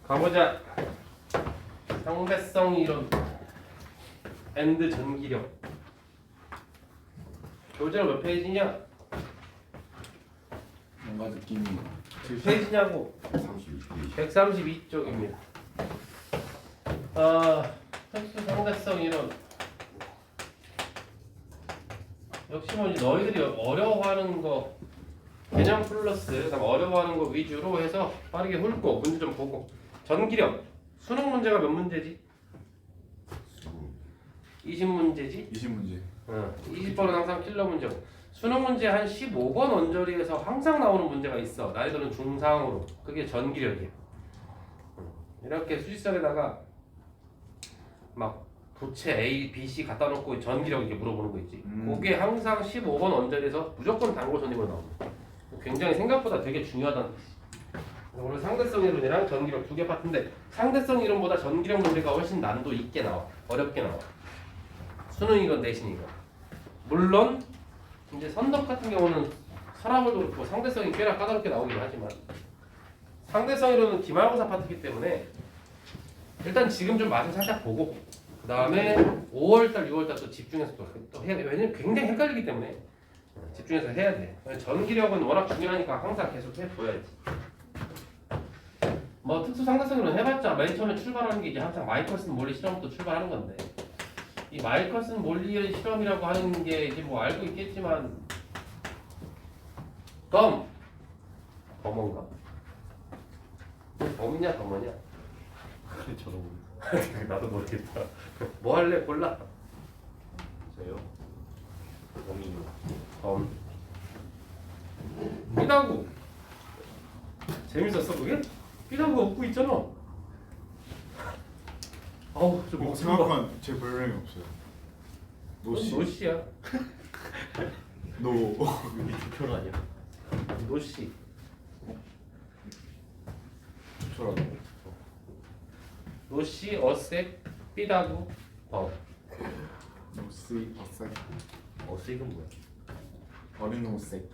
가보자. 상대성 이론 앤드 전기력. 교재가 몇 페이지냐? 뭔가 느낌이 몇 페이지냐고? 32페이지. 132쪽입니다. 특수 상대성 이론. 역시 뭐 이제 너희들이 어려워하는 거 개념 플러스 그다음 어려워하는 거 위주로 해서 빠르게 훑고 문제 좀 보고. 전기력. 수능 문제가 몇 문제지? 20문제지? 20문제. 20번은 항상 킬러 문제고 수능 문제 한 15번 원저리에서 항상 나오는 문제가 있어. 난이도는 중상으로. 그게 전기력이야. 이렇게 수직선에다가 막 도체 A, B, C 갖다 놓고 전기력 이렇게 물어보는 거 있지. 그게 항상 15번 원저리에서 무조건 단고 선임으로 나옵니다. 굉장히 생각보다 되게 중요하다는 뜻이. 오늘 상대성 이론이랑 전기력 두 개 파트인데 상대성 이론보다 전기력 문제가 훨씬 난도 있게 나와. 어렵게 나와. 수능 이론 대신 이거. 물론 이제 선덕 같은 경우는 서랍을도 그렇고 상대성이 꽤나 까다롭게 나오기도 하지만 상대성 이론은 기말고사 파트이기 때문에 일단 지금 좀 맛을 살짝 보고 그 다음에 5월달, 6월달 또 집중해서 또 해야 돼. 왜냐면 굉장히 헷갈리기 때문에 집중해서 해야 돼. 전기력은 워낙 중요하니까 항상 계속 해줘야지. 뭐 특수 상대성 이론 해봤자 맨 처음에 출발하는 게 이제 항상 마이컬슨 몰리 실험부터 출발하는 건데 이 마이컬슨 몰리의 실험이라고 하는 게 이제 뭐 알고 있겠지만 범어인가? 범이냐 범어냐? 저도 나도 모르겠다. 뭐 할래? 골라. 저요. 범. 삐다구. 재밌었어 그게? 삐다구가 웃고 있잖아. 어우 좀 목소리가. 생각만 제 별명이 없어요. 노씨. 노씨야. 노. 표현 아니야? 노씨. 저라고. 노씨, 어색, 삐다구, 범. 노씨 어색. 어색은 뭐야? 어린 놈 새끼.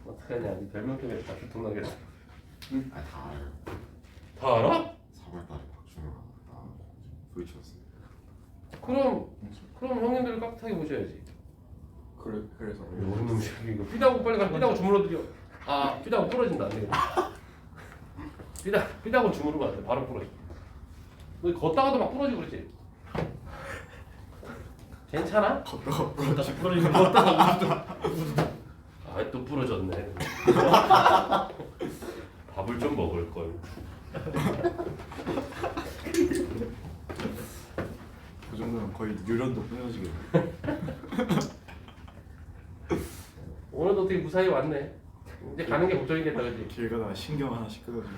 어떡하냐? 네 별명 때문에 다 두통나겠다. 아 다 알아요. 다 알아? 3월달에 박준호가 소리쳤어요. 그럼 형님들 깍하게 보셔야지. 그래서 무슨 놈이야 이거. 삐다구 빨리 가. 삐다구 주물러 드려. 아 삐다구 부러진다 안 되겠다. 삐다구 주무르면 안 돼. 바로 부러져. 너 걷다가도 막 부러지고 그러지? 괜찮아? 다시 부러지는 거 같다. 아또 부러졌네. 밥을 좀 먹을 걸. 그 정도면 거의 유련도 끊어지게. 오늘도 어떻게 무사히 왔네. 이제 가는 게 걱정이겠다 그지? 길 가다가 신경 하나씩 끊어지고.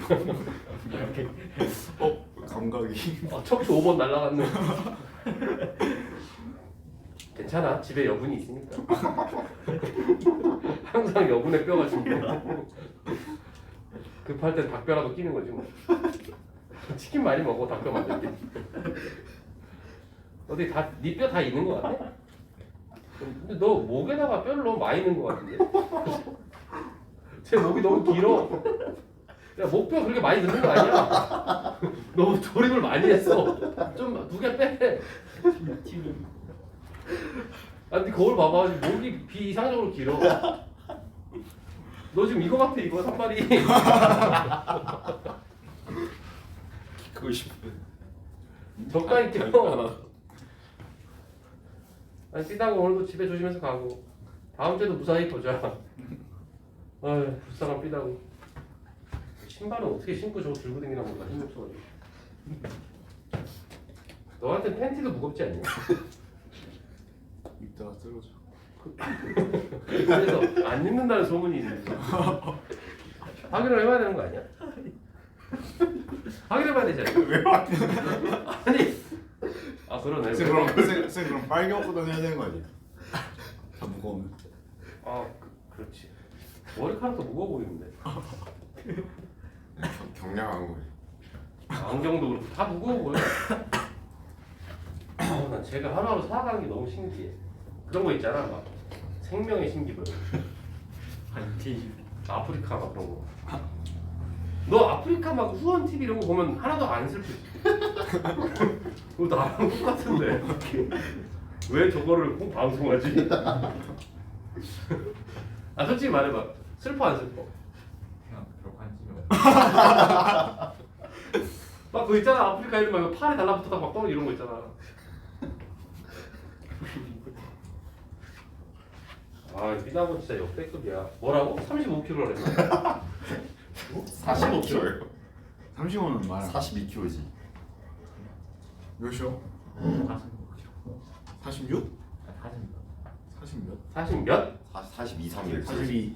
감각이. 척추 5번 날라갔네. 괜찮아. 집에 여분이 있으니까. 항상 여분의 뼈가 준비해. 급할 땐 닭뼈라도 끼는 거지 뭐. 치킨 많이 먹어 닭뼈 만들 때. 어디 네 뼈 다 있는 거 같아? 근데 너 목에다가 뼈를 너무 많이 넣은 거 같은데? 제 목이 너무 길어. 야 목뼈 그렇게 많이 넣는 거 아니야? 너무 조립을 많이 했어. 좀 두 개 빼. 아 근데 거울 봐봐. 목이 비이상적으로 길어. 너 지금 이거 같아 이거 산발이. 그거 싶어. 적당히 껴. 아니 삐다고 오늘도 집에 조심해서 가고 다음 주에도 무사히 보자. 아휴 불쌍한 삐다고. 신발은 어떻게 신고 저거 들고 다니나 몰라. 힘이 없어가지고. 너한테 팬티도 무겁지 않냐? 입다가 쓰러져. 그래서 안 입는다는 소문이 있는데 확인을 해봐야 되는 거 아니야? 확인해봐야 되잖아. 왜 맞지? 아니 그러네. 그럼 빨개 옷 다녀야 되는 거 아니야? 다 무거우면. 그렇지. 머리카락도 무거워 보이는데. 경량한 거예요. 안경도 그렇고 다 무거워 보여. 난 제가 하루하루 살아가는 게 너무 신기해. 그런 거 있잖아, 막 생명의 신기별. 한티 아프리카 막 그런 거. 너 아프리카 막 후원 TV 이런 거 보면 하나도 안 슬프지. 너 나랑 똑같은데 왜 저거를 꼭 방송하지? 아 솔직히 말해봐. 슬퍼 안 슬퍼? 그냥 별로 관심이 없어. 막 그거 있잖아. 아프리카 애들 막 팔에 달라붙었다 막 떨어져 이런 거 있잖아. 아 미나고 진짜 역대급이야. 뭐라고? 35kg를 했나? 45kg요. 30원은 말. 42kg지. 몇이요? 46? 40 몇? 40 몇? 42, 3일. 42.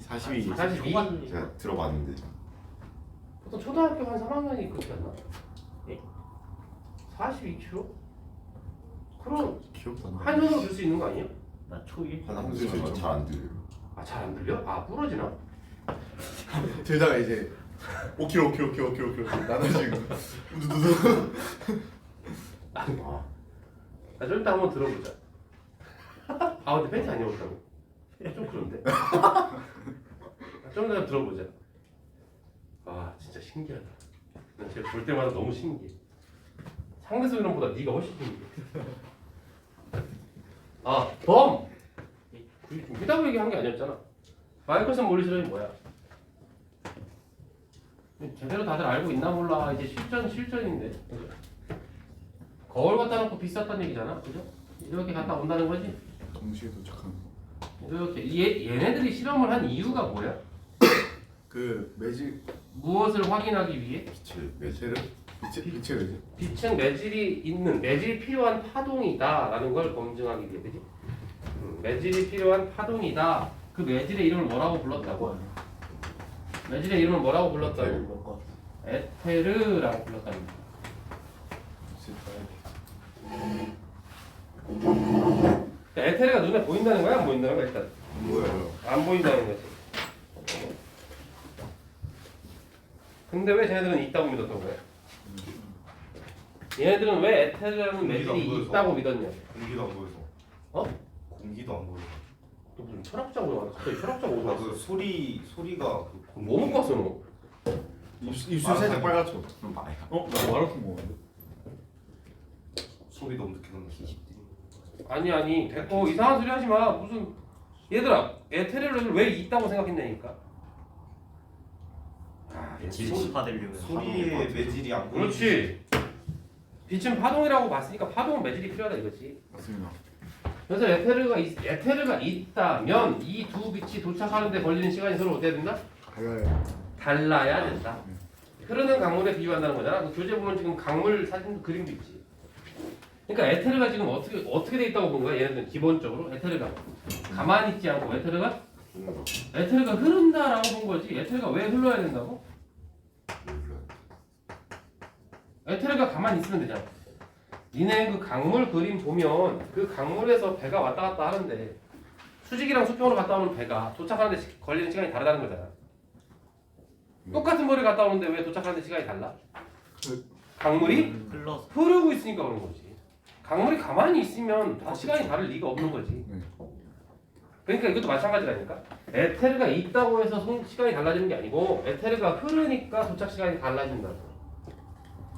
42? 제가 들어봤는데. 보통 초등학교 한 3학년이 그렇게 안 나? 42kg? 그럼 기억도 안 나. 한 손으로 들 수 있는 거 아니에요? 나 초일. 한 소리 잘안 들려요. 아 잘 안 들려? 아 부러지나? 들다가 이제 5kg 나눠지는 거. 우두두두. 아, 좀 이따 한번 들어보자. 아 근데 팬티 안 입었다고? 좀 그런데? 좀 이따 들어보자. 아 진짜 신기하다. 난 쟤 볼 때마다 너무 신기해. 상대성 이론보다 네가 훨씬 신기해. 아 범! 휴다고 얘기한 게 아니었잖아. 마이클슨 몰리스는 뭐야? 제대로 다들 알고 있나 몰라. 이제 실전인데. 그죠? 거울 갖다 놓고 비쌌다는 얘기잖아. 그죠? 이렇게 갔다 온다는 거지. 동시에 도착한 거. 이렇게 얘네들이 실험을 한 이유가 뭐야? 그 매직 무엇을 확인하기 위해? 빛을 매체를 빛의 매체. 빛은 매질이 필요한 파동이다라는 걸 검증하기 위해, 그지? 매질이 필요한 파동이다. 그 매질의 이름을 뭐라고 불렀다고? 매질의 이름을 뭐라고 불렀다고? 에테르라고 불렀답니다. 에테르가 눈에 보인다는 거야? 안 보인다는 거야? 일단 뭐예요? 안 보인다는 거지. 근데 왜 쟤네들은 있다고 믿었던 거야? 얘네들은 왜 에테르라는 매질이 있다고 믿었냐? 공기도 안 보여서. 어? 공기도 안 보여서. 너 무슨 철학자고 나왔어? 갑자기 철학자고 아, 나왔어? 그 소리가 그 공기. 뭐 먹고 왔어 너? 입술 살짝 빨갛죠? 그럼 봐요. 어? 나 마라톤 먹었는데? 소리 너무 늦게 났어. 아니 됐고 이상한 소리 하지 마. 무슨 얘들아 에테르를 왜 있다고 생각했냐니까. 아, 질식화되려면. 소리의 매질이 안 보여. 그렇지. 빛은 파동이라고 봤으니까 파동은 매질이 필요하다 이거지. 맞습니다. 그래서 에테르가 있다면 이 두 빛이 도착하는데 걸리는 시간이 서로 어때야 된다? 달라요. 달라야 된다. 흐르는 강물에 비유한다는 거잖아. 그 교재 보면 지금 강물 사진 그림도 있지. 그러니까 에테르가 지금 어떻게 돼 있다고 본 거야? 얘네들은 기본적으로 에테르가 가만히 있지 않고 에테르가 흐른다라고 본 거지. 에테르가 왜 흘러야 된다고? 에테르가 가만히 있으면 되잖아. 니네 그 강물 그림 보면 그 강물에서 배가 왔다 갔다 하는데 수직이랑 수평으로 갔다 오는 배가 도착하는데 걸리는 시간이 다르다는 거잖아. 똑같은 거리 갔다 오는데 왜 도착하는데 시간이 달라? 강물이 흘러서. 흐르고 있으니까 그런 거지. 강물이 가만히 있으면 다 시간이 다를 리가 없는 거지. 네. 그러니까 이것도 마찬가지라니까. 에테르가 있다고 해서 시간이 달라지는 게 아니고 에테르가 흐르니까 도착 시간이 달라진다고.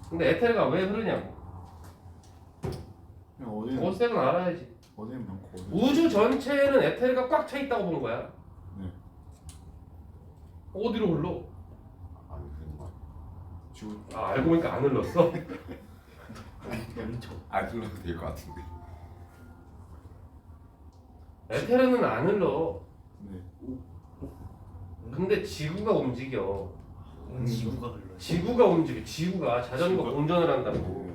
근데 에테르가 왜 흐르냐고. 그냥 어디는 오색은 알아야지. 어디는 많고 어디는 우주 전체에는 에테르가 꽉 차 있다고 본 거야. 네. 어디로 흘러? 아니 그런 거. 지구 아 알고 보니까 안 흘렀어. 엄청. 안 흘러도 될 것 같은데. 에테르는 안 흘러. 네. 근데 지구가 움직여. 지구가 흘러. 지구가 움직여. 지구가 자전거 공전을 한다고.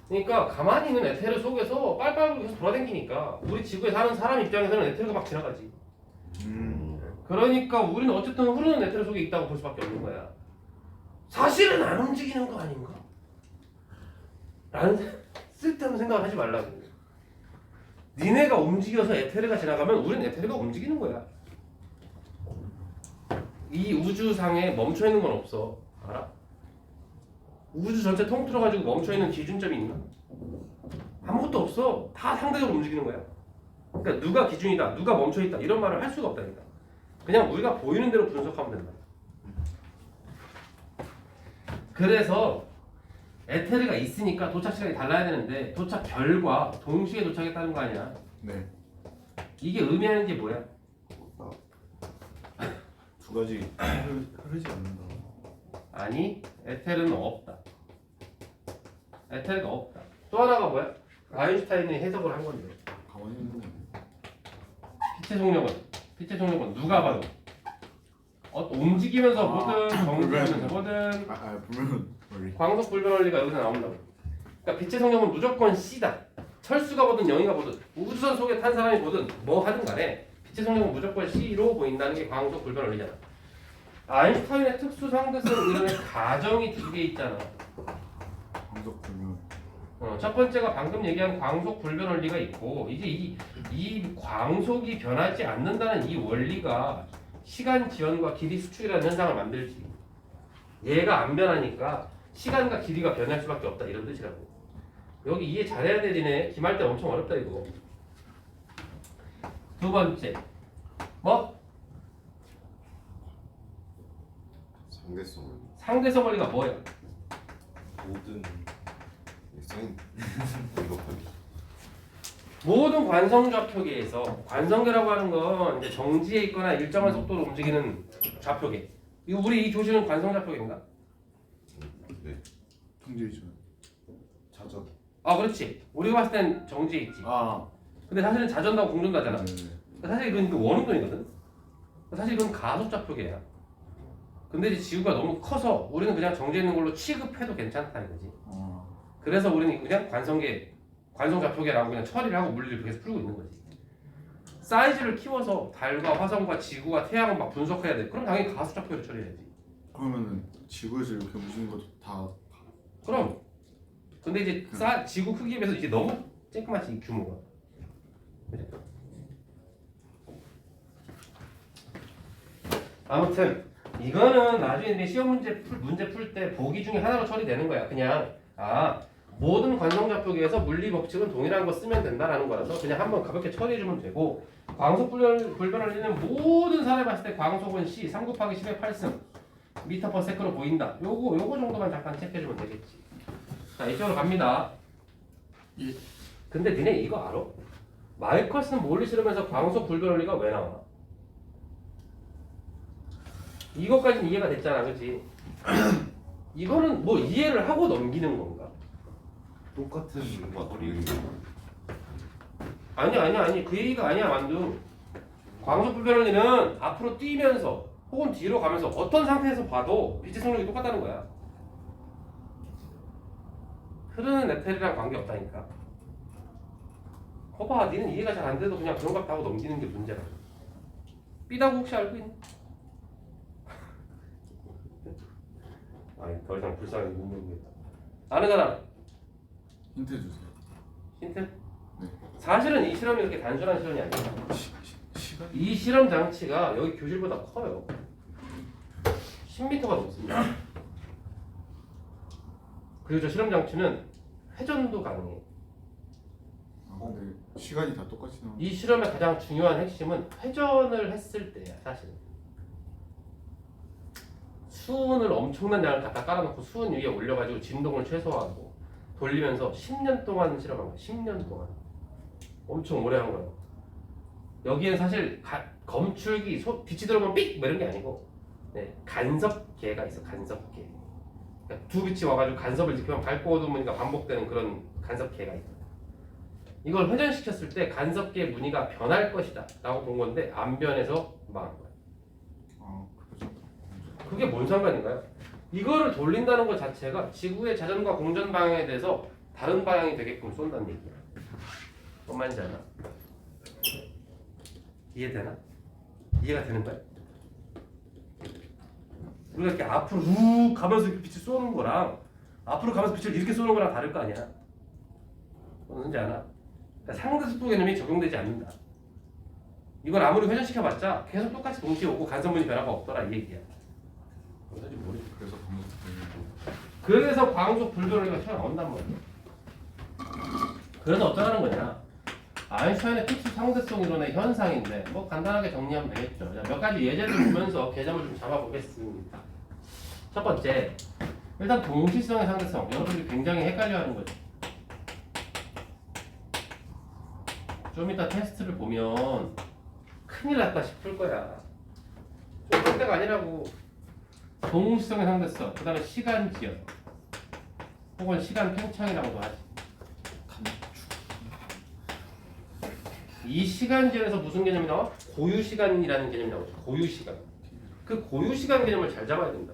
그러니까 가만히 있는 에테르 속에서 빨빨 계속 돌아다니니까 우리 지구에 사는 사람 입장에서는 에테르가 막 지나가지. 그러니까 우리는 어쨌든 흐르는 에테르 속에 있다고 볼 수밖에 없는 거야. 사실은 안 움직이는 거 아닌가? 라는 쓸데없는 생각을 하지 말라고. 니네가 움직여서 에테르가 지나가면 우리는 에테르가 움직이는 거야. 이 우주상에 멈춰있는 건 없어. 알아? 우주 전체 통틀어가지고 멈춰있는 기준점이 있나? 아무것도 없어. 다 상대적으로 움직이는 거야. 그러니까 누가 기준이다, 누가 멈춰있다 이런 말을 할 수가 없다니까. 그냥 우리가 보이는 대로 분석하면 된다. 그래서 에테르가 있으니까 도착 시간이 달라야 되는데 도착 결과 동시에 도착했다는 거 아니야. 네. 이게 의미하는 게 뭐야? 두 가지 흐르지 않는다. 아니, 에테르는 없다. 에테르가 없다. 또 하나가 뭐야? 아인슈타인이 해석을 한 건데. 가만히 있는 거. 빛의 속력은 누가 봐도 움직이면서 보든 정지하면서 불변. 보든 불면 머리. 광속 불변 원리가 여기서 나온다고. 그러니까 빛의 속력은 무조건 C다. 철수가 보든 영이가 보든 우주선 속에 탄 사람이 보든 뭐 하든 간에 빛의 속력은 무조건 C로 보인다는 게 광속 불변 원리잖아. 아인슈타인의 특수 상대성 이론의 가정이 두 개 있잖아. 광속 불면. 첫 번째가 방금 얘기한 광속 불변 원리가 있고 이제 이 광속이 변하지 않는다는 이 원리가 시간 지연과 길이 수축이라는 현상을 만들지. 얘가 안 변하니까 시간과 길이가 변할 수밖에 없다 이런 뜻이라고. 여기 이해 잘해야 되네. 기말 때 엄청 어렵다 이거. 두 번째 뭐? 상대성 상대성 원리가 뭐야? 모든 사인 이거 모든 관성 좌표계에서 관성계라고 하는 건 이제 정지에 있거나 일정한 속도로 움직이는 좌표계. 이거 우리 이 교실은 관성 좌표계인가? 네 통제이죠. 자전 아 그렇지. 우리가 봤을 땐 정지에 있지. 근데 사실은 자전도 하고 공전도 하잖아. 사실 이건 원운동이거든. 사실 이건 가속 좌표계야. 근데 이제 지구가 너무 커서 우리는 그냥 정지해 있는 걸로 취급해도 괜찮다 이거지. 그래서 우리는 그냥 관성 좌표계라고 그냥 처리를 하고 물리를 계속 풀고 있는 거지. 사이즈를 키워서 달과 화성과 지구와 태양을 막 분석해야 돼. 그럼 당연히 가속 좌표계로 처리해야지. 그러면은 지구에서 이렇게 움직이는 것도 다 그럼. 근데 이제 지구 크기에 비해서 이게 너무 쬐끄맣지 이 규모가. 아무튼 이거는 나중에 이제 시험 문제 풀 때 보기 중에 하나로 처리되는 거야. 그냥 모든 관성좌표계에서 물리 법칙은 동일한 거 쓰면 된다라는 거라서 그냥 한번 가볍게 처리해주면 되고 광속 불변 원리는 모든 사람이 봤을 때 광속은 C 3 곱하기 10의 8승 미터 퍼 세크로 보인다. 요거 정도만 잠깐 체크해주면 되겠지. 자 이쪽으로 갑니다. 예. 근데 니네 이거 알아? 마이커슨 몰리 실험에서 광속 불변 원리가 왜 나와? 이것까지는 이해가 됐잖아, 그렇지? 이거는 뭐 이해를 하고 넘기는 건가? 똑같은 뭐 이런 아니 그 얘기가 아니야 만두. 광속 불변 원리는 앞으로 뛰면서 혹은 뒤로 가면서 어떤 상태에서 봐도 빛의 속력이 똑같다는 거야. 흐르는 에테르랑 관계없다니까. 거봐, 니는 이해가 잘 안 돼도 그냥 그런 것 하고 넘기는 게 문제라. 삐다고 혹시 알고 있니? 아니 더 이상 불쌍하게 못 모르겠다. 아는 사람? 힌트 주세요. 힌트? 네. 사실은 이 실험이 그렇게 단순한 실험이 아니야. 시간? 이 실험 장치가 여기 교실보다 커요. 10m가 넘습니다. 그리고 저 실험 장치는 회전도 가능해. 근데 시간이 다 똑같이 나오는. 이 실험의 가장 중요한 핵심은 회전을 했을 때야, 사실은. 수은을 엄청난 양을 갖다 깔아놓고 수은 위에 올려가지고 진동을 최소화하고 돌리면서 10년 동안 실험한 거야. 10년 동안. 엄청 오래 한 거야. 여기엔 사실 검출기, 빛이 들어오면 삑! 뭐 이런 게 아니고 간섭계가 있어. 간섭계. 그러니까 두 빛이 와가지고 간섭을 지키면 밝고 어두운 무늬가 반복되는 그런 간섭계가 있다. 이걸 회전시켰을 때 간섭계 무늬가 변할 것이다 라고 본 건데 안 변해서 망한 거야. 그렇죠. 그게 뭔 상관인가요? 이거를 돌린다는 것 자체가 지구의 자전과 공전 방향에 대해서 다른 방향이 되게끔 쏜다는 얘기야. 뭔 말인지 알아? 이해되나? 이해가 되는 거야? 우리가 이렇게 앞으로 훅 가면서 이렇게 빛을 쏘는 거랑 앞으로 가면서 빛을 이렇게 쏘는 거랑 다를 거 아니야? 뭔지 알아? 그러니까 상대속도 개념이 적용되지 않는다. 이걸 아무리 회전시켜봤자 계속 똑같이 동시에 오고 간섭무늬 변화가 없더라 이 얘기야. 뭔지 모르겠어. 그래서 광속 불변 원리가 튀어나온단 말이야. 그래서 어쩌라는 거냐? 아인슈타인의 특수 상대성 이론의 현상인데 뭐 간단하게 정리하면 되겠죠. 자, 몇 가지 예제를 보면서 개념을 좀 잡아보겠습니다. 첫 번째, 일단 동시성의 상대성 여러분들이 굉장히 헷갈려하는 거죠. 좀 이따 테스트를 보면 큰일 났다 싶을 거야. 좀 그때가 아니라고. 동시성의 상대성, 그 다음에 시간 지연 혹은 시간 팽창이라고도 하지. 이 시간 지연에서 무슨 개념이 나와? 고유 시간이라는 개념이 나오죠. 고유 시간. 그 고유 시간 개념을 잘 잡아야 된다.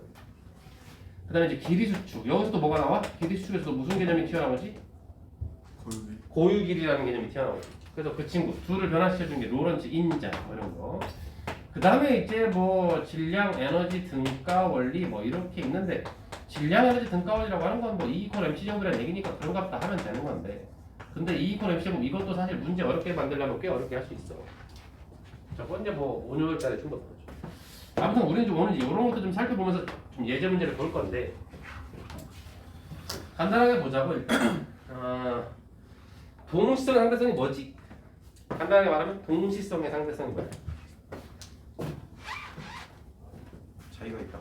그 다음에 이제 길이 수축. 여기서도 뭐가 나와? 길이 수축에서도 무슨 개념이 튀어나오지? 고유 길이라는 개념이 튀어나오죠. 그래서 그 친구 둘을 변화시켜준 게 로런츠 인자 뭐 이런 거. 그 다음에 이제 뭐 질량, 에너지, 등가 원리 뭐 이렇게 있는데 질량, 에너지, 등가 원리라고 하는 건 뭐 E 이퀄 MC 제곱이라는 얘기니까 그런 값 다 하면 되는 건데. 근데 E 이퀄 MC 제곱 이것도 사실 문제 어렵게 만들려면 꽤 어렵게 할 수 있어. 저건 이제 뭐 오늘까지 충분히 그렇죠. 아무튼 우리는 좀 오늘 이런 것도 좀 살펴보면서 좀 예제 문제를 볼 건데 간단하게 보자고 일단. 동시성의 상대성이 뭐지? 간단하게 말하면 동시성의 상대성이 뭐야? 차이가 있다.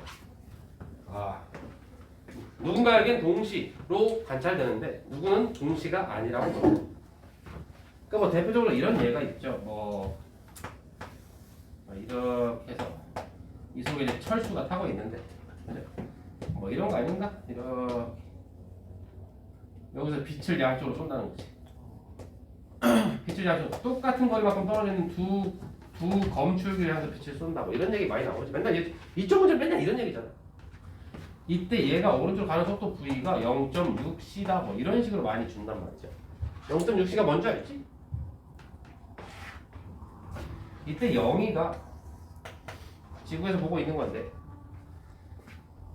누군가에겐 동시로 관찰되는데 누구는 동시가 아니라고 봅니다. 그러니까 뭐 대표적으로 이런 예가 있죠. 뭐 이렇게 해서 이 속에 이제 철수가 타고 있는데 뭐 이런 거 아닌가? 이렇게 여기서 빛을 양쪽으로 쏜다는 거지. 빛을 양쪽으로 똑같은 거리만큼 떨어져 있는 두 검출기를 향해서 빛을 쏜다. 뭐 이런 얘기 많이 나오지. 맨날 이쪽 문제 맨날 이런 얘기잖아. 이때 얘가 오른쪽 가는 속도 v가 0.6c다 뭐 이런 식으로 많이 준단 말이죠. 0.6c가 뭔지 알지? 이때 0이가 지구에서 보고 있는 건데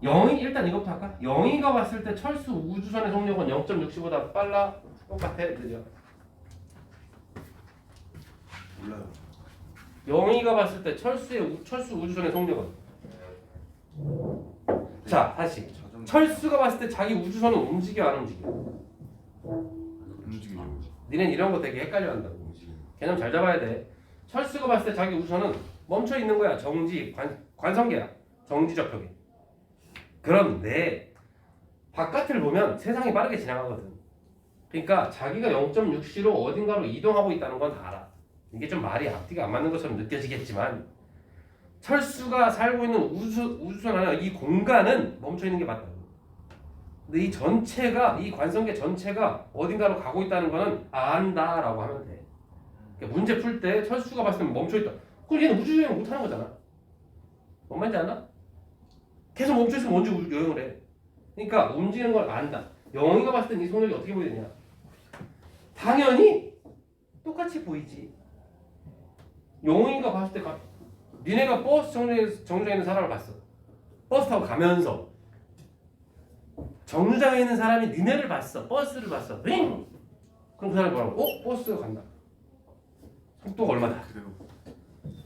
0이 일단 이것부터 할까? 0이가 봤을 때 철수 우주선의 속력은 0.6c보다 빨라? 똑같아? 느려? 몰라요. 0이가 봤을 때 철수 우주선의 속력은 자 다시 자전 철수가 봤을 때 자기 우주선은 움직여 안 움직여? 움직이죠. 니넨 이런 거 되게 헷갈려 한다고. 개념 잘 잡아야 돼. 철수가 봤을 때 자기 우주선은 멈춰 있는 거야. 정지 관성계야. 정지 접촉이. 그런데 바깥을 보면 세상이 빠르게 지나가거든. 그러니까 자기가 0.6c로 어딘가로 이동하고 있다는 건 알아. 이게 좀 말이 앞뒤가 안 맞는 것처럼 느껴지겠지만 철수가 살고 있는 우주선 안에 이 공간은 멈춰 있는 게 맞다고. 근데 이 전체가 이 관성계 전체가 어딘가로 가고 있다는 거는 안다라고 하면 돼. 그러니까 문제 풀 때 철수가 봤을 때 멈춰 있다. 그럼 얘는 우주 여행 못 하는 거잖아. 뭔 말인지 알아? 계속 멈춰 있으면 언제 우주 여행을 해? 그러니까 움직이는 걸 안다. 영희가 봤을 때 이 속력이 어떻게 보이느냐? 당연히 똑같이 보이지. 영희가 봤을 때 니네가 버스 정류장에 있는 사람을 봤어. 버스 타고 가면서 정류장에 있는 사람이 니네를 봤어. 버스를 봤어. 링! 그럼 그 사람이 뭐라고? 버스가 간다. 속도가 얼마다? 그래요.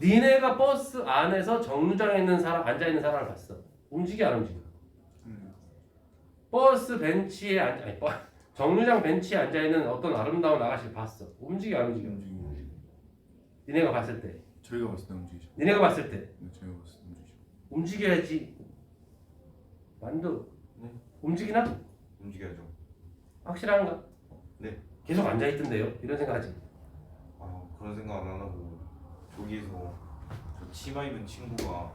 니네가 버스 안에서 정류장에 있는 사람, 앉아있는 사람을 봤어. 움직여 안 움직여? 버스 벤치에 정류장 벤치에 앉아있는 어떤 아름다운 아가씨를 봤어. 움직여 안 움직여? 움직이죠. 니네가 봤을 때. 저희가 봤을 때 움직이죠. 니네가 봤을 때. 네, 저희가 봤을 때 움직이죠. 움직여야지. 만두. 네. 움직이나? 움직여야죠. 확실한가? 네. 계속 앉아있던데요? 이런 생각하지. 그런 생각 안 하고 저기에서 저 치마 입은 친구가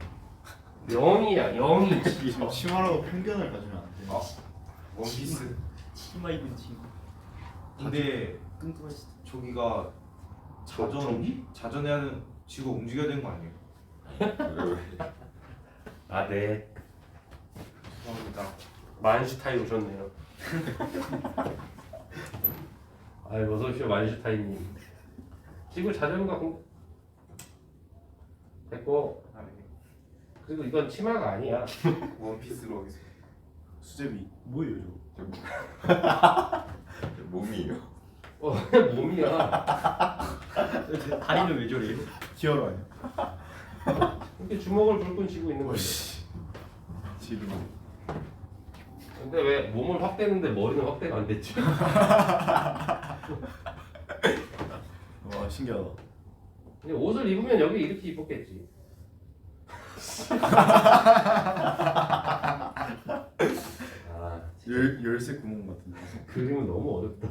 영이야, 영이. 지금 치마라고 편견을 가지면 안 돼. 원피스. 치마 입은 친구. 근데 뚱뚱하시. 저기가 자전해야 하는 지구 움직여야 되는 거 아니에요? 왜? 아, 네. 죄송합니다. 만슈타인 오셨네요. 아유, 어서오십시오, 만슈타인님. 지구 자전거 됐고, 아, 네. 그리고 이건 치마가 아니야. 원피스로 하겠습니다. 수제비 뭐예요 저거? 몸이에요. 그냥 몸이야. 다리는 왜 저래요? 기어로 아니야? 이렇게 주먹을 불끈 쥐고 있는 거지. 지금 근데 왜 몸을 확 대는데 머리는 확대가 안 됐지? 와 신기하다. 근데 옷을 입으면 여기 이렇게 입었겠지. 아, 열쇠 구멍 같은데. 그림은 너무 어렵다.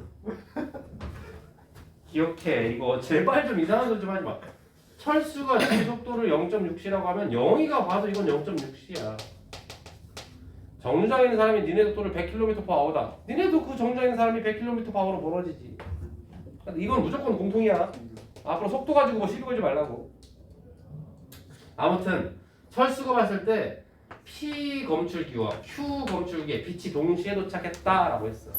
기억해. 이거 제발 좀 이상한 소리 좀 하지 마. 철수가 지속도를 0.6c라고 하면 영희가 봐도 이건 0.6c야. 정류장에 있는 사람이 니네 속도를 100km/h다. 니네도 그 정류장에 있는 사람이 100km/h로 벌어지지. 이건 무조건 공통이야. 앞으로 속도 가지고 뭐 시비 걸지 말라고. 아무튼 철수가 봤을 때 P 검출기와 Q 검출기에 빛이 동시에 도착했다라고 했어.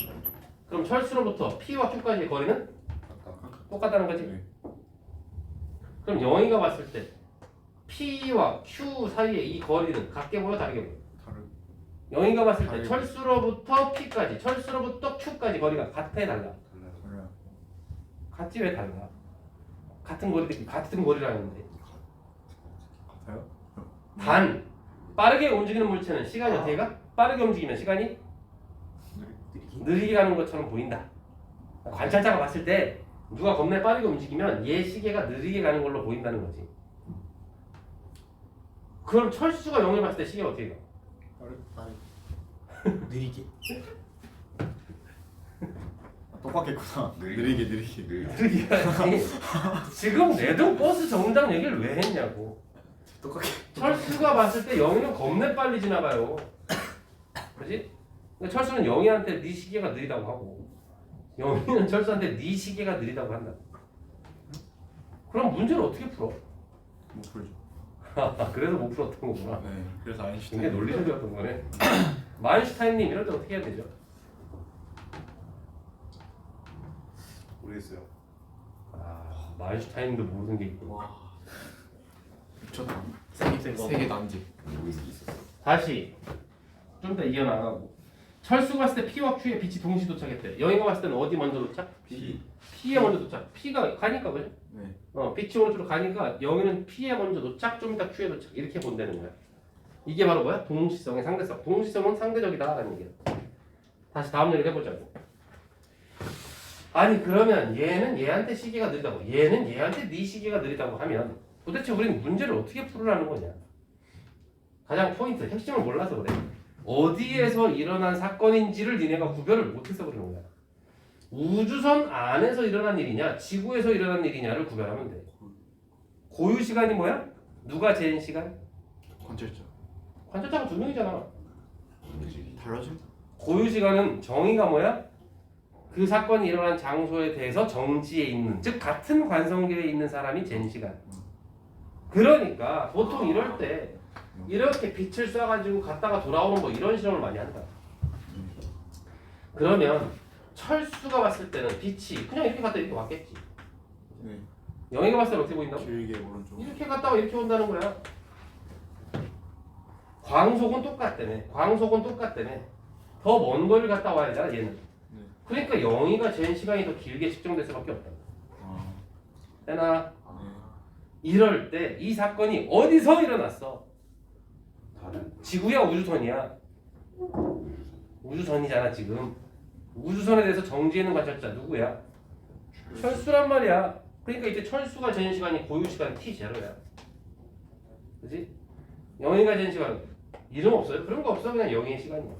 그럼 철수로부터 P와 Q까지의 거리는 똑같다는 거지. 네. 그럼 영희가 봤을 때 P와 Q 사이의 이 거리는 같게 보여 다르게 보여? 다른. 영희가 봤을 때 다르게. 철수로부터 P까지, 철수로부터 Q까지 거리가 같아 달라? 달라요. 달라요. 같지 왜 달라? 같은 거리들이 같은 거리라는데. 같아요? 단 빠르게 움직이는 물체는 시간이 어떻게 가? 빠르게 움직이면 시간이 느리게 가는 것처럼 보인다. 관찰자가 봤을 때 누가 겁내 빠르게 움직이면 얘 시계가 느리게 가는 걸로 보인다는 거지. 그럼 철수가 영을 봤을 때 시계가 어떻게 가? 느리게. 똑같겠구나. 느리게. 느리게. 느리게 가지. 지금 내동 버스 정류장 얘기를 왜 했냐고. 똑같게. 철수가 봤을 때 영희는 겁내 빨리 지나가요. 그렇지? 근데 철수는 영희한테 네 시계가 느리다고 하고 영희는 철수한테 네 시계가 느리다고 한다. 그럼 문제를 어떻게 풀어? 못 풀죠. 그래서 못 풀었던 거구나. 네. 그래서 아인슈타인. 굉장히 논리적이었던 거네. 마인슈타인님 이럴 때 어떻게 해야 되죠? 모르겠어요. 마인슈타인도 모르는 게 있고. 와. 미쳤다. 세계 세계 난지. 다시 좀 더 이어나가고 철수가 봤을 때 P와 Q의 빛이 동시 도착했대. 영희가 봤을 때는 어디 먼저 도착? P. P에 먼저 도착. P가 가니까 그죠? 네. 빛이 오른쪽으로 가니까 영희는 P에 먼저 도착, 좀 이따 Q에 도착 이렇게 본다는 거야. 이게 바로 뭐야? 동시성의 상대성. 동시성은 상대적이다라는 얘기야. 다시 다음 얘기를 해보자고. 아니 그러면 얘는 얘한테 시계가 느리다고, 얘는 얘한테 네 시계가 느리다고 하면 도대체 우리는 문제를 어떻게 풀으라는 거냐? 가장 포인트, 핵심을 몰라서 그래. 어디에서 일어난 사건인지를 니네가 구별을 못해서 그러는 거야. 우주선 안에서 일어난 일이냐, 지구에서 일어난 일이냐를 구별하면 돼. 고유 시간이 뭐야? 누가 재인 시간? 관찰자. 관찰자가 두 명이잖아. 달라져? 고유 시간은 정의가 뭐야? 그 사건이 일어난 장소에 대해서 정지에 있는, 즉 같은 관성계에 있는 사람이 재인 시간. 그러니까 보통 이럴 때 이렇게 빛을 쏴가지고 갔다가 돌아오는 거 이런 실험을 많이 한다. 그러면 철수가 봤을 때는 빛이 그냥 이렇게 갔다 이렇게 왔겠지. 네. 영희가 봤을 때는 어떻게 보인다고? 길게 오른쪽. 이렇게 갔다가 이렇게 온다는 거야. 광속은 똑같다며. 광속은 똑같다며. 더 먼 거리를 갔다 와야 되잖아 얘는. 네. 그러니까 영희가 재인 시간이 더 길게 측정될 수밖에 없다. 아. 되나? 네. 이럴 때 이 사건이 어디서 일어났어? 다른 지구야 우주선이야? 우주선이잖아 지금. 우주선에 대해서 정지해 있는 관찰자 누구야? 철수란 말이야. 그러니까 이때 철수가 재는 시간이 고유 시간 T0야. 그지? 영희가 재는 시간 이름 없어요? 그런 거 없어. 그냥 영희의 시간이야.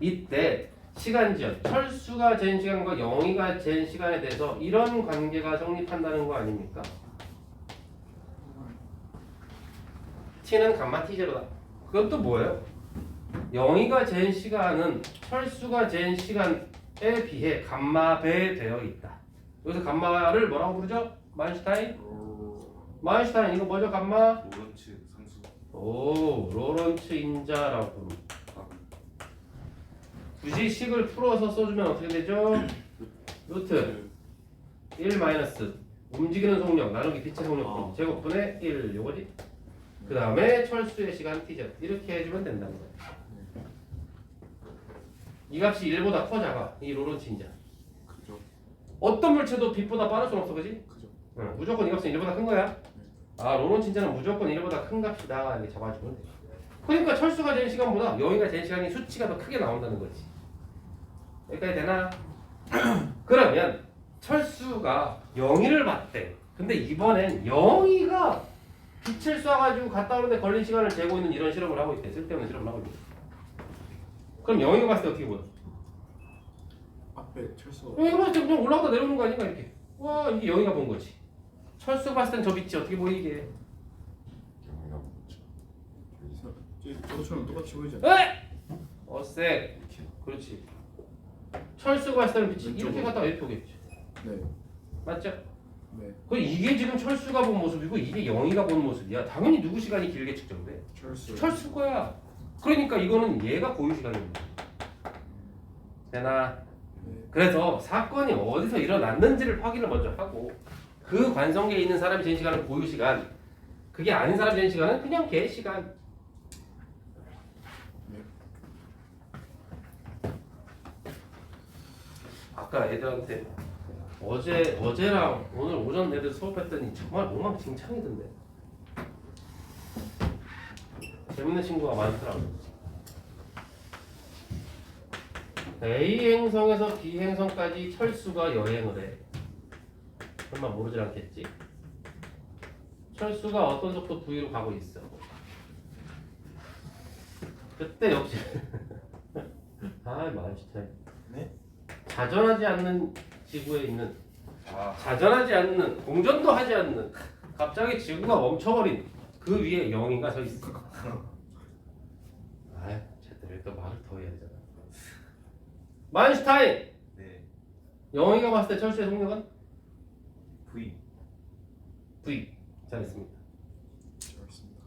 이때 시간지연 철수가 재는 시간과 영희가 재는 시간에 대해서 이런 관계가 성립한다는 거 아닙니까? T는 감마 T0다. 그건 또 뭐예요? 영희가 잰 시간은 철수가 잰 시간에 비해 감마 배 되어 있다. 여기서 감마를 뭐라고 부르죠? 마인슈타인? 마인슈타인 이거 뭐죠? 감마? 로런츠 상수. 오, 로런츠 인자라고 부릅니다. 굳이 식을 풀어서 써주면 어떻게 되죠? 루트 1 마이너스 움직이는 속력 나누기 빛의 속력 제곱분의 1 요거지? 그 다음에 철수의 시간 T죠. 이렇게 해주면 된다는 거야. 이 값이 1보다 커 작아. 이 로런츠 인자. 그죠. 어떤 물체도 빛보다 빠를 수는 없어, 그지? 그죠. 응, 무조건 이 값은 1보다 큰 거야. 아, 로런츠 인자는 무조건 1보다 큰 값이다. 이렇게 잡아주면 돼. 그러니까 철수가 된 시간보다 영희가 된 시간이 수치가 더 크게 나온다는 거지. 여기까지 되나? 그러면 철수가 영희를 봤대. 근데 이번엔 영희가 빛을 쏴가지고 갔다 오는데 걸린 시간을 재고 있는 이런 실험을 하고 있대. 쓸데없는 실험을 하고 있대. 그럼 영희가 봤을 때 어떻게 보여? 앞에 철수가 영희가 봤을 때 그냥 올라가다 내려오는 거 아닌가 이렇게. 와 이게 영희가 본 거지. 철수가 봤을 땐 저 빛이 어떻게 보이게? 영희가 뭐죠? 저도처럼 똑같이 보이지 않아? 에! 어색. 그렇지. 철수가 봤을 때는 빛이 이렇게 왼쪽으로. 갔다가 이렇게 오겠지. 네. 맞죠? 네. 그 이게 지금 철수가 본 모습이고 이게 영희가 본 모습이야. 당연히 누구 시간이 길게 측정돼? 철수. 철수 거야. 그러니까 이거는 얘가 고유 시간입니다. 되나? 네. 그래서 사건이 어디서 일어났는지를 확인을 먼저 하고 그 관성계에 있는 사람이 재는 시간은 고유 시간, 그게 아닌 사람이 재는 시간은 그냥 걔 시간. 아까 애들한테 어제랑 오늘 오전 애들 수업했더니 정말 엉망진창이던데. 재밌는 친구가 많더라고. A 행성에서 B 행성까지 철수가 여행을 해. 설마 모르질 않겠지? 철수가 어떤 속도 V로 가고 있어. 그때 역시 마인슈타인. 네? 자전하지 않는 지구에 있는 아, 자전하지 않는 공전도 하지 않는 갑자기 지구가 멈춰버린 그 위에 영희가 서 있어. 아이, 쟤들 또 말을 더 해야 되잖아. 마인슈타인! 네. 영희가 봤을 때 철수의 속력은? V. V. 잘했습니다. 잘했습니다.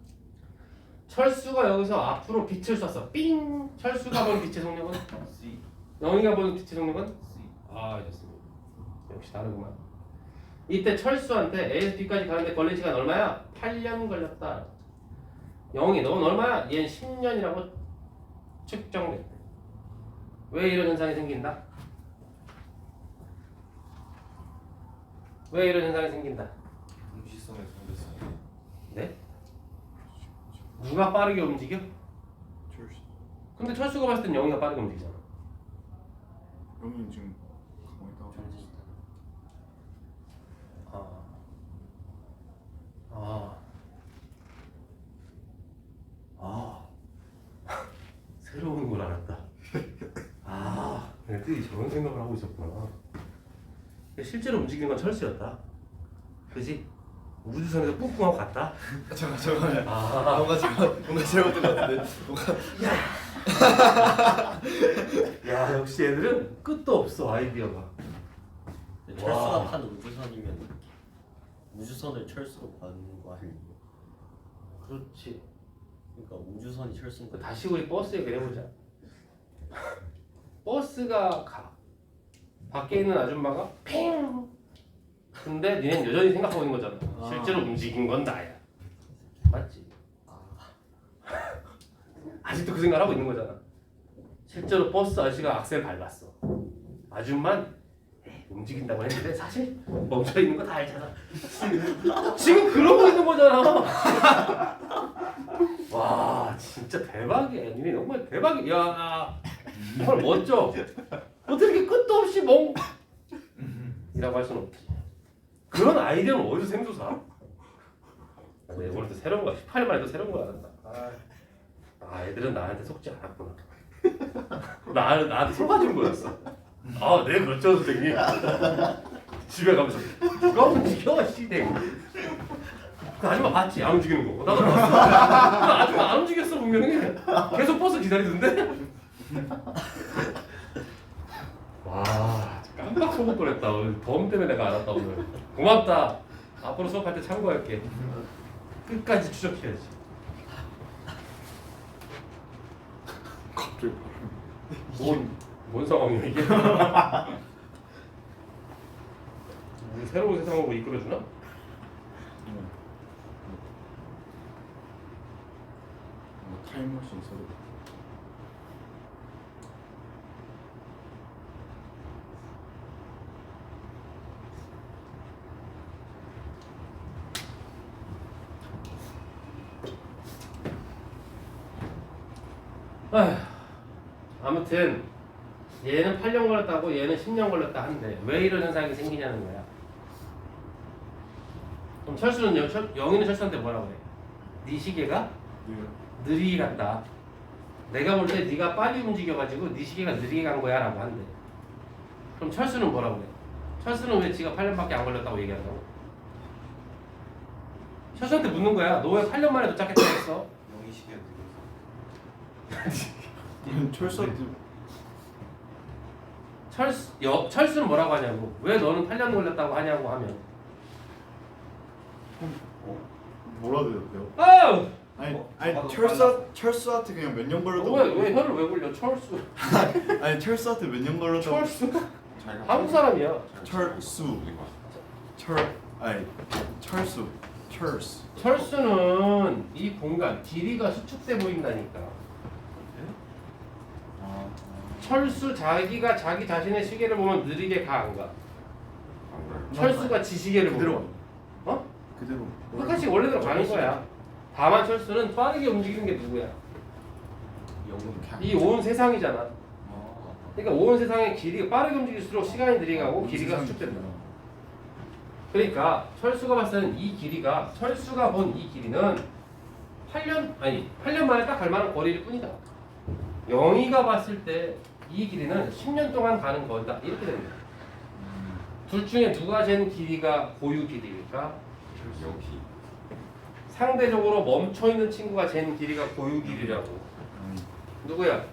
철수가 여기서 앞으로 빛을 쐈어. 삥! 철수가 보는 빛의 속력은? C. 영희가 보는 빛의 속력은? C. 아, 좋습니다. 역시 다르구만. 이때 철수한테 A에서 B까지 가는데 걸린 시간 얼마야? 8년 걸렸다. 영희, 넌 얼마야? 얘는 10년이라고 측정됐대. 왜 이런 현상이 생긴다? 왜 이런 현상이 생긴다? 동시성의 정대성. 네? 누가 빠르게 움직여? 철수. 근데 철수가 봤을 땐 영희가 빠르게 움직이잖아. 영희는 지금 가만히 있다가 새로운 걸 알았다. 애들이 저런 생각을 하고 있었구나. 실제로 움직이는 건 철수였다. 그지? 우주선에서 뿡뿡하고 갔다. 잠깐만. 아, 뭔가 잘못된 것 같은데. 뭔가 야 역시 애들은 끝도 없어 아이디어가. 철수가 탄 우주선이면 우주선을 철수로 받는 거 아니에요? 그렇지. 그러니까 우주선이 철수니까 다시 우리 버스 얘기를 해보자. 버스가 가. 밖에 있는 아줌마가 핑. 근데 니넨 여전히 생각하고 있는 거잖아. 실제로 움직인 건 나야. 맞지? 아직도 그 생각을 하고 있는 거잖아. 실제로 버스 아저씨가 악셀 밟았어. 아줌만 움직인다고 했는데 사실 멈춰 있는 거 다 알잖아. 지금 그러고 있는 거잖아. 와 진짜 대박이야. 니네 정말 대박이야. 야, 정말 멋져. 어떻게 이렇게 끝도 없이 이라고 할 수는 없지. 그런 아이디어는 어디서 생소사? 네, 오늘도 새로운 거야. 18일 만에 또 새로운 거 알았다. 애들은 나한테 속지 않았구나. 나한테 속아준 거였어. 네 그렇죠 선생님. 집에 가면서 누가 움직여 씨대. 그 아줌마 봤지? 안 움직이는 거. 나도 봤어. 그 아줌마 안 움직였어 분명히. 계속 버스 기다리던데. 와 깜빡 속을 뻔했다. 오늘 덤 때문에 내가 알았다 오늘. 고맙다. 앞으로 수업할 때 참고할게. 끝까지 추적해야지. 갑자기 뭔 상황이야 이게? 우리 새로운 세상으로 이끌어주나? 뭔가 타임머신 있어도 아무튼 얘는 8년 걸렸다고 얘는 10년 걸렸다 한데 왜 이런 현상이 생기냐는 거야. 그럼 철수는요? 영희는 철수한테 뭐라고 해? 네 시계가 느리게 간다. 내가 볼 때 네가 빨리 움직여가지고 네 시계가 느리게 간 거야 라고 한대. 그럼 철수는 뭐라고 그래? 철수는 왜 지가 8년밖에 안 걸렸다고 얘기한다고? 철수한테 묻는 거야. 너 왜 8년 만에 도착했다고 했어? 영희 시계가 되게 철수한테 철수는 뭐라고 하냐고. 왜 너는 8년 걸렸다고 하냐고 하면 뭐라 그랬대요? 아우! 아니 저도 철수한테 그냥 몇 년 걸렸다고. 왜 혀를 왜 굴려? 철수. 아니 철수한테 몇 년 걸렸다고. 철수? 한국 사람이야. 철수. 철수. 철수는 이 공간 길이가 수축돼 보인다니까. 철수 자기가 자기 자신의 시계를 보면 느리게 가 안 가? 철수가 지 시계를 그대로 보면 어? 그대로. 똑같이 원래대로 가는 거야. 다만 철수는 빠르게 움직이는 게 누구야? 이 온 세상이잖아. 그러니까 온 세상의 길이가 빠르게 움직일수록 시간이 느리가고 길이가 수축된다. 그러니까 철수가 봤을 때는 이 길이가 철수가 본 이 길이는 8년 만에 딱 갈 만한 거리일 뿐이다. 영희가 봤을 때 이 길이는 10년 동안 가는 거리다. 이렇게 됩니다. 둘 중에 누가 잰 길이가 고유 길이일까? 여기. 상대적으로 멈춰 있는 친구가 잰 길이가 고유 길이라고. 누구야?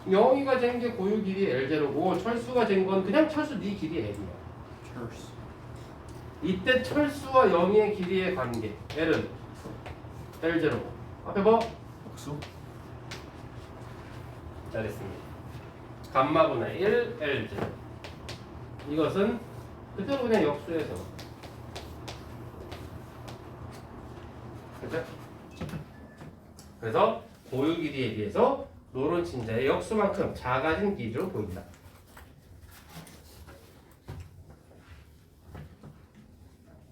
영희가 잰 게 고유 길이 L0고 철수가 잰 건 그냥 철수 네 길이 L이야. 철수. 이때 철수와 영희의 길이의 관계 L은 L0. 앞에 뭐? 복수? 잘했습니다. 감마분의 1 L0. 이것은 그대로 그냥 역수해서 그죠? 그래서 고유 길이에 비해서 노론 친자의 역수만큼 작아진 길이로 보인다.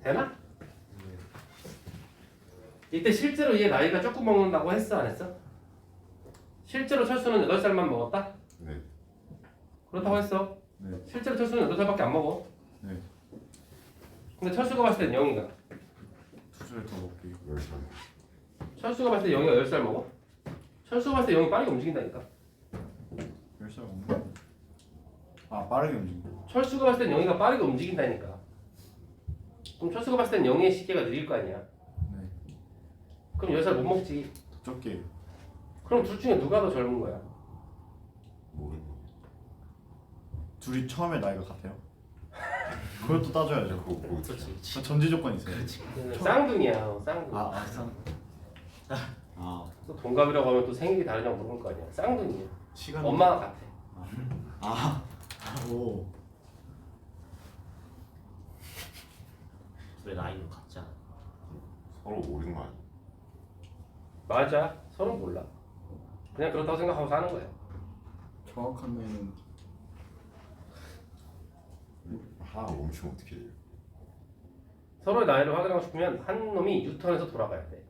되나? 이때 실제로 얘 나이가 조금 먹는다고 했어 안 했어? 실제로 철수는 8살만 먹었다? 네. 그렇다고 했어. 네. 실제로 철수는 8살밖에 안 먹어. 네. 근데 철수가 봤을 땐 영희가 2살 더 먹기. 10살. 철수가 봤을 때 영희가 10살 먹어? 철수가 봤을 때 영희 빠르게 움직인다니까. 10살 먹는. 빠르게 움직인다. 철수가 봤을 땐 영희가 빠르게 움직인다니까. 그럼 철수가 봤을 땐 영희의 시계가 느릴 거 아니야. 네. 그럼 10살 못 먹지. 더 적게. 그럼 둘 중에 누가 더 젊은 거야? 모르고. 둘이 처음에 나이가 같아요? 그것도 따져야죠. 그거 뭐 그렇지. 전제 조건이 있어요. 쌍둥이야. 쌍둥이. 또 동갑이라고 하면 또 생일이 다르냐고 물어볼 거 아니야. 쌍둥이야. 시간. 엄마가 같아. 오. 둘의 나이는 같지 않아. 서로 모르는 거 아니야? 맞아. 서로 몰라. 그냥 그렇다고 생각하고 사는 거야. 정확한 나이는 하나 멈추면 어떻게 해요? 서로의 나이를 확인하고 싶으면 한 놈이 유턴해서 돌아가야 돼.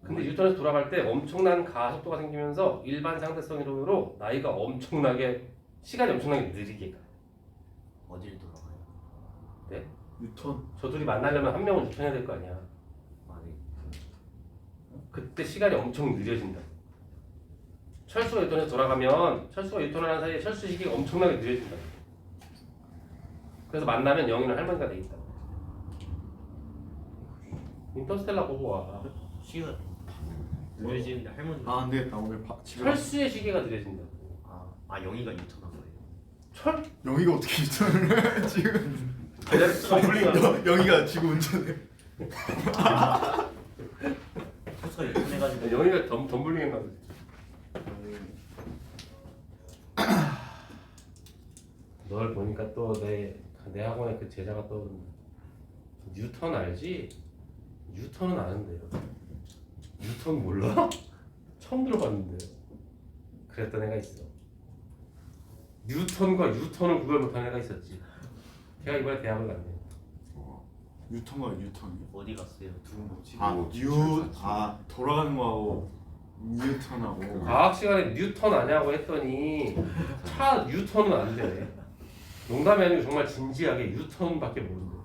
근데 유턴해서 돌아갈 때 엄청난 가속도가 생기면서 일반 상대성 이론으로 나이가 엄청나게 시간이 엄청나게 느리게 가. 어딜 돌아가요? 네? 유턴. 저 둘이 만나려면 한 명은 유턴해야 될 거 아니야. 아니 그때 시간이 엄청 느려진다. 철수가 유턴해서 돌아가면 철수가 유턴을 하는 사이에 철수 시기가 엄청나게 느려진다. 그래서 만나면 영희는 할머니가 돼 있다. 인터스텔라 보고 와. 시간 느려지는데 할머니가 안 되겠다. 오늘 집에 철수의 시기가 느려진다. 영희가 유턴한 거예요. 철? 영희가 어떻게 유턴을 해? 지금 덤블링 영희가 지금 운전해. 철수가 유턴해가지고 영희가 덤블링 했나 보지. 널 보니까 또 내 학원에 그 제자가 떠오른다. 뉴턴 알지? 뉴턴은 아는데요. 뉴턴 몰라? 처음 들어봤는데. 그랬던 애가 있어. 뉴턴과 유턴을 구별 못하는 애가 있었지. 걔가 이번에 대학을 갔네. 유턴과 유턴이. 어디 갔어요? 누군 거지? 뭐 돌아가는 거하고 뉴턴하고. 과학 시간에 뉴턴 아냐고 했더니 차 뉴턴은 안 돼. 농담이 아니고 정말 진지하게 유턴밖에 모른대.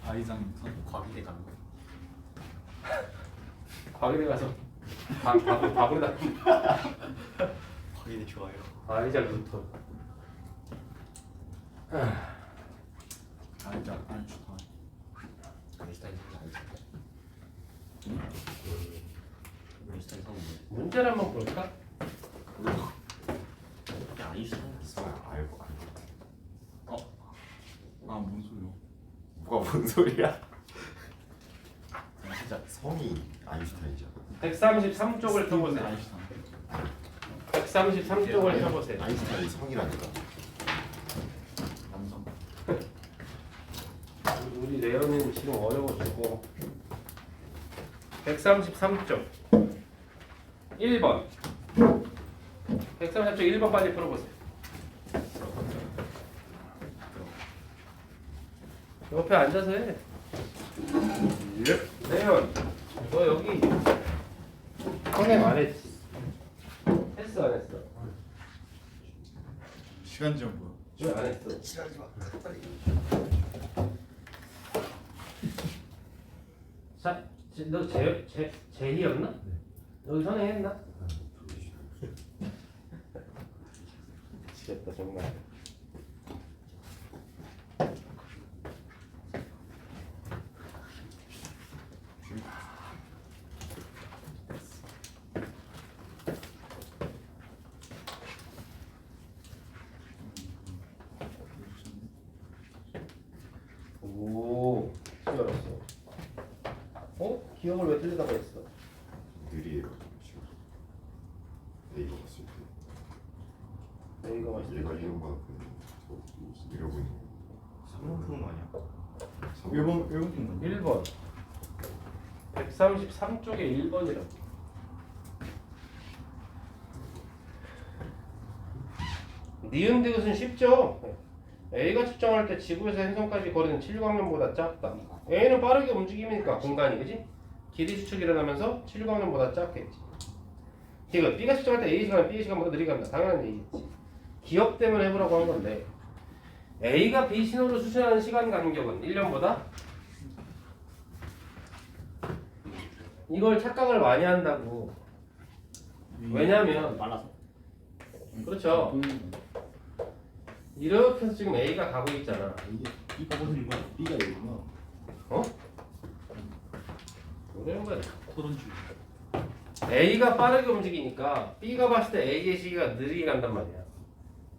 아이작 뉴턴. 과기대 간 거. 박일에 가서 바구리다. 확인이 좋아요. 아이작 루터. 알자 알주다. 아인슈타인 성우 알죠? 아인슈타인 성우 뭐예요? 문제를 한번 볼까? 그냥 아인슈타인 알고 아뭔 소리야? 뭐가 뭔 소리야? 진짜 성이 아인슈타인이잖아. 133쪽을 펴보세요. 아인슈타인. 133쪽을 펴보세요. 아인슈타인이 성이라니까. 남성. 우리 레오님 지금 어려워지고 133쪽 1번 133쪽 1번 빨리 풀어보세요. 옆에 앉아서 해. 레온 너 여기 선생님 안 했지? 했어 안 했어? 시간 지연 뭐야? 왜 안 했어? 싫어하지 마. 빨리. 자, 너 제희였나? 여기 선행했나? 미치겠다 정말. 오, 알았어. 어? 기억을 왜 틀리다고 했어? 느리해요 지금. 내가 봤을 때 A가 맛있어. 얘가 이런 거 느려 보이는 거. 3번 푸는 거 아니야? 1번 푼 거야. 1번 133쪽에 1번이라고. 니은 디귿은 쉽죠? A가 측정할 때 지구에서 행성까지 거리는 칠광년보다 작다. A는 빠르게 움직이니까 공간이 그지? 길이 수축이 일어나면서 칠광년보다 작겠지. 디귿 B가 측정할 때 A 시간은 B 시간보다 느리게 간다. 당연한 얘기겠지. 기억 때문에 해보라고 한 건데 A가 B 신호를 수신하는 시간 간격은 1년보다 이걸 착각을 많이 한다고. 왜냐면 말라서. 그렇죠. 이렇게 해서 지금 A가 가고 있잖아. 이게 B가 무슨 거야? B가 여기구나. 어? 뭐라는 거야? 토론 중. A가 빠르게 움직이니까 B가 봤을 때 A의 시기가 느리게 간단 말이야.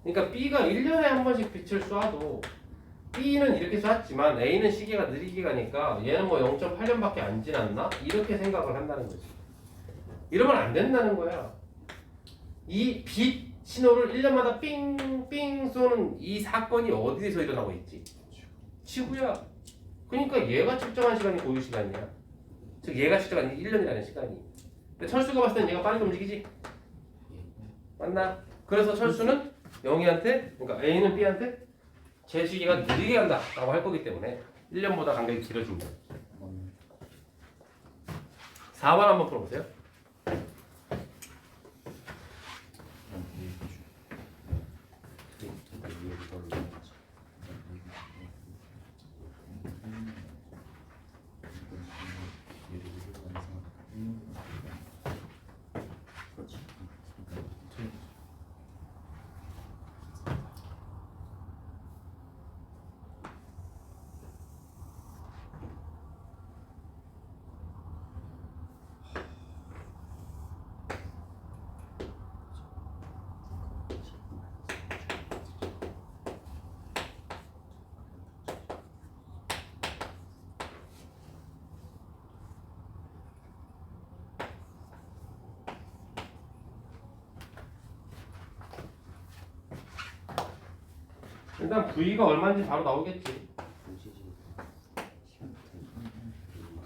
그러니까 B가 1년에 한 번씩 빛을 쏴도 B는 이렇게 쐈지만 A는 시계가 느리게 가니까 얘는 뭐 0.8년밖에 안 지났나? 이렇게 생각을 한다는 거지. 이러면 안 된다는 거야. 이 빛 신호를 1년마다 삥삥 쏘는 이 사건이 어디에서 일어나고 있지? 지구야. 그러니까 얘가 측정한 시간이 고유 시간이야. 즉 얘가 측정한 1년이라는 시간이. 근데 철수가 봤을 땐 얘가 빠르게 움직이지? 맞나? 그래서 철수는 영희한테, 그러니까 A는 B한테 제 시기가 느리게 간다 라고 할 거기 때문에 1년보다 간격이 길어집니다. 4번 한번 풀어보세요. 일단 V가 얼마인지 바로 나오겠지.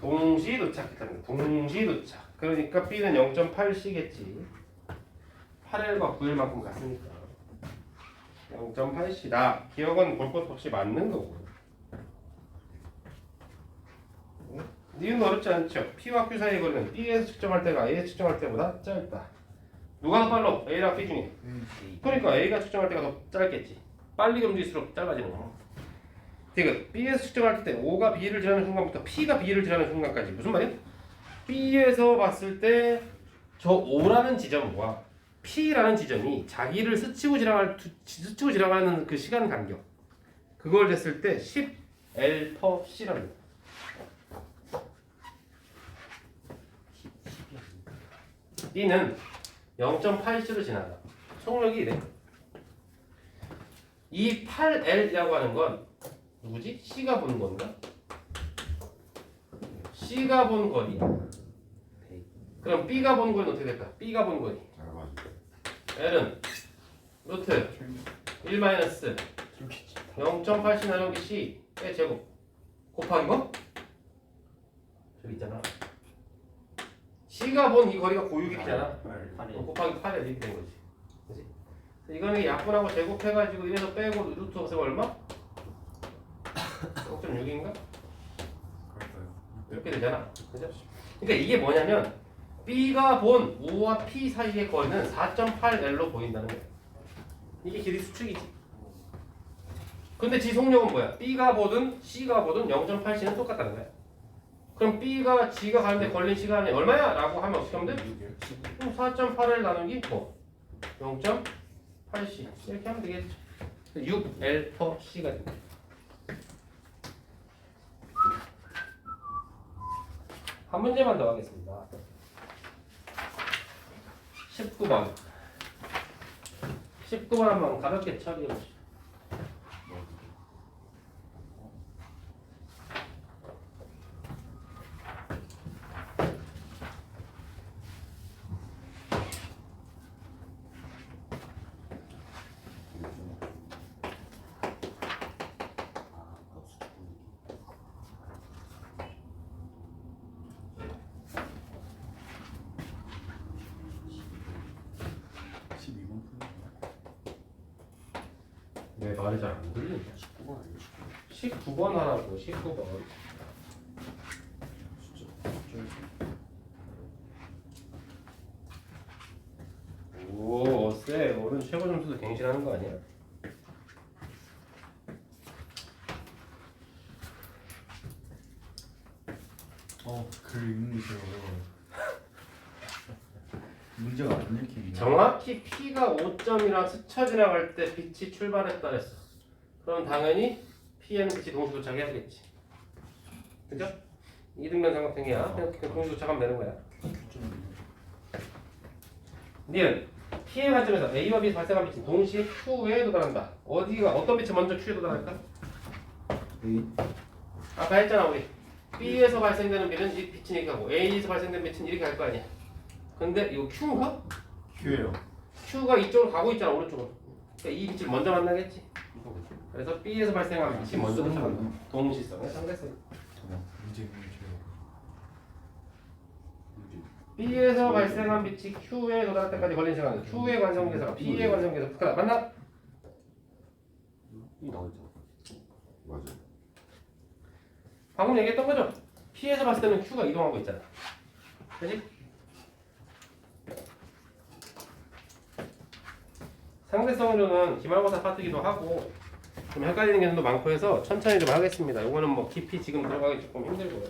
동시 도착했답니다. 동시 도착. 그러니까 B는 0.8C겠지. 8L과 9L만큼 같으니까 0.8C다. 기억은 볼 것 없이 맞는 거고. 니은 어렵지 않죠? P와 Q 사이의 거리는 B에서 측정할 때가 A에서 측정할 때보다 짧다. 누가 더 빨라? A랑 B 중에. 그러니까 A가 측정할 때가 더 짧겠지. 빨리 움직일수록 짧아지는 거. 디귿 B에서 측정할 때 O가 B를 지나는 순간부터 P가 B를 지나는 순간까지 무슨 말이야? B에서 봤을 때 저 O라는 지점과 P라는 지점이 자기를 스치고 지나가는 그 시간 간격 그걸 쟀을 때 10L per C라는 거야. B는 0.8C로 지나가. 속력이 이래. 이 8L이라고 하는 건 누구지? C가 본 건가? C가 본 거리. 그럼 B가 본 거리는 어떻게 될까? B가 본 거리. 잘 맞아. L은 루트 1 마이너스 0.8C 나누기 C의 제곱 곱하기 뭐? 저기 있잖아. C가 본 이 거리가 고유길이잖아. 곱하기 8에 이렇게 된 거지. 그치? 이거는 약분하고 제곱해가지고 이래서 빼고 루트 없애면 얼마? 0.6인가? 이렇게 되잖아. 그죠? 그러니까 이게 뭐냐면 B가 본 O와 P 사이의 거리는 4.8L로 보인다는 거야. 이게 길이 수축이지. 근데 지속력은 뭐야? B가 보든 C가 보든 0.8C는 똑같다는 거야. 그럼 B가 G가 가는데 걸린 시간이 얼마야? 라고 하면 어떻게 하면 돼? 그럼 4.8L 나누기 뭐? 0.8C 이렇게 하면 되겠죠. 6L per C가 됩니다. 한 문제만 더 하겠습니다. 19번. 19번 한번 가볍게 처리해 보시죠. 내 말이 잘 안 들린다. 19번 아니야? 19번 하라고. 19번. 오, 쎄. 오늘 최고 점수도 갱신하는 거 아니야? 글 읽는 게 제일 어려워요. 문제가 안 읽히네. 정확히 P가 5점이랑 스쳐 지나갈 때 빛이 출발했다 했어. 그럼 당연히 P에는 빛이 동시 도착해야겠지. 그죠? 이등변 삼각형이야. 그냥 동시 도착하면 되는 거야. 니은 P의 관점에서 A와 B 발생한 빛이 동시에 Q에 도달한다. 어디가 어떤 빛이 먼저 Q에 도달할까? 아까 했잖아 우리. B에서 발생되는 빛은 이 빛이 이렇게 가고 A에서 발생되는 빛은 이렇게 갈 거 아니야. 근데 이거 Q인가? Q예요. Q가 이쪽으로 가고 있잖아 오른쪽으로. 그러니까 이 빛을 먼저 만나겠지. 그래서 B에서 발생한 빛이 먼저 도착한다. 동시성의 상대성. 문제 B에서 발생한 빛이 Q에 도달할 때까지 걸린 시간은 Q의 관성계수가 P의 관성계수 맞나? 이 나오죠. 맞아. 방금 얘기했던 거죠? P에서 봤을 때는 Q가 이동하고 있잖아. 그지? 상대성으로는 기말고사 파트기도 하고 좀 헷갈리는 게 좀 많고 해서 천천히 좀 하겠습니다. 이거는 뭐 깊이 지금 들어가기 조금 힘들고요.